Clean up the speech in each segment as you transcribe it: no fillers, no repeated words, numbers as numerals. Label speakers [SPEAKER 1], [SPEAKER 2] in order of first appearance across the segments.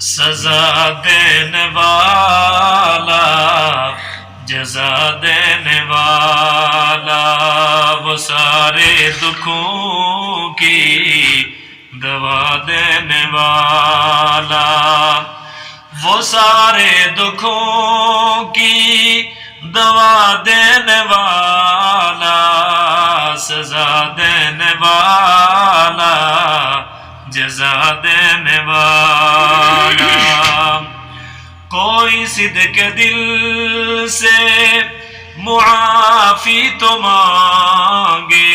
[SPEAKER 1] سزا دینے والا، جزا دینے والا، وہ سارے دکھوں کی دوا دینے والا، وہ سارے دکھوں کی دوا دینے والا، سزا دینے والا، جزا دینے والا۔ کوئی صدق دل سے معافی تو مانگے،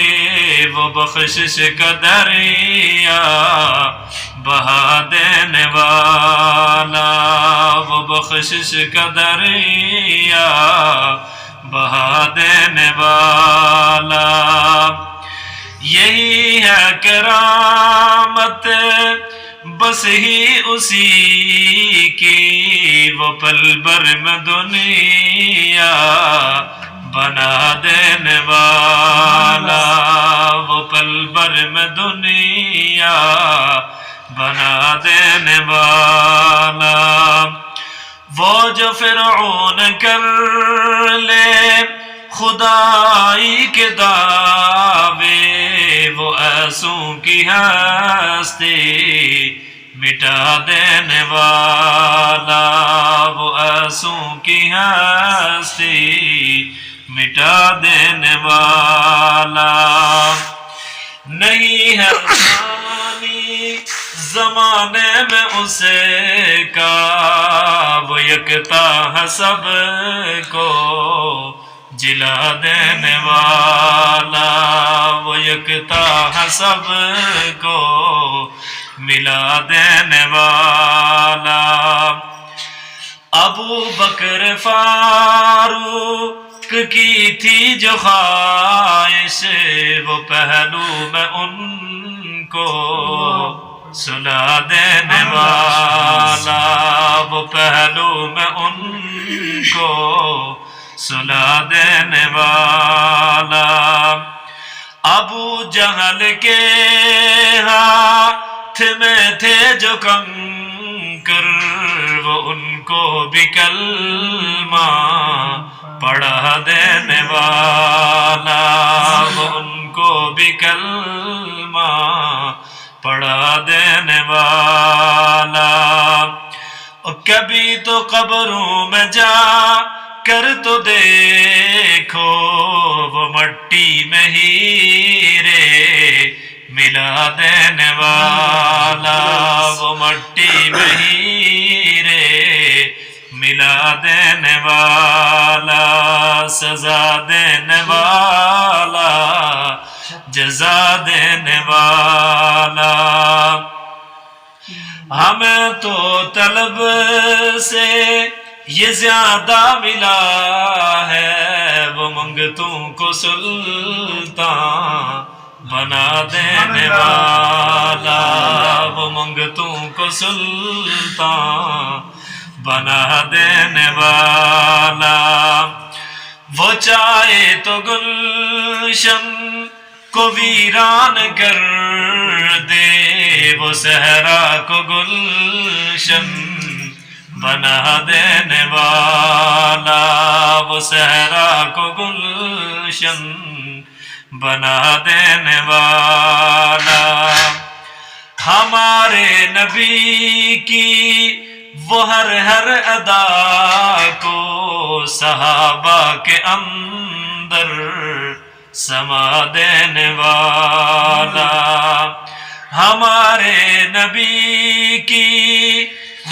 [SPEAKER 1] وہ بخشش کا دریا بہا دینے والا، وہ بخشش کا دریا بہا دینے والا۔ یہی ہے کرامت بس ہی اسی کی، وہ پل بھر میں دنیا بنا دینے والا، وہ پل بھر میں دنیا بنا دینے والا۔ وہ جو فرعون کر لے خدائی کے دعوے، وہ ایسوں کی ہستی مٹا دینے والا، وہ ایسوں کی ہستی مٹا دینے والا۔ نہیں ہے ثانی زمانے میں اسے کا، وہ یکتا ہے سب کو جلا دینے والا، وہ یکتا ہے سب کو ملا دینے والا۔ ابو بکر فاروق کی تھی جو خواہش، وہ پہلو میں ان کو سلا دینے والا، وہ پہلو میں ان کو سلا دینے والا۔ ابو جہل کے ہاتھ میں تھے جو کنکر، وہ ان کو بھی کلمہ پڑھا دینے والا، وہ ان کو بھی کلمہ پڑھا دینے والا۔ اور کبھی تو قبروں میں جا کر تو دیکھو، وہ مٹی میں ہیرے ملا دینے والا، وہ مٹی میں ہیرے ملا دینے والا، سزا دینے والا، جزا دینے والا۔ ہمیں تو طلب سے یہ زیادہ ملا ہے، وہ منگتوں کو سلطان بنا دینے والا، وہ منگتوں کو سلطان بنا دینے والا۔ وہ چاہے تو گلشن کو ویران کر دے، وہ صحرا کو گلشن بنا دینے والا، وہ صحرا کو گلشن بنا دینے والا۔ ہمارے نبی کی وہ ہر ادا کو صحابہ کے اندر سما دینے والا، ہمارے نبی کی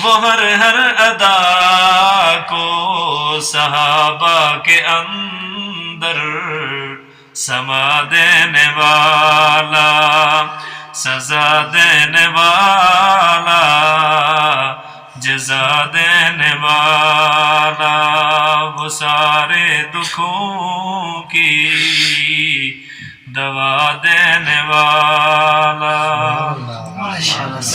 [SPEAKER 1] وہ ہر ادا کو صحابہ کے اندر سما دینے والا، سزا دینے والا، جزا دینے والا، وہ سارے دکھوں کی دوا دینے والا۔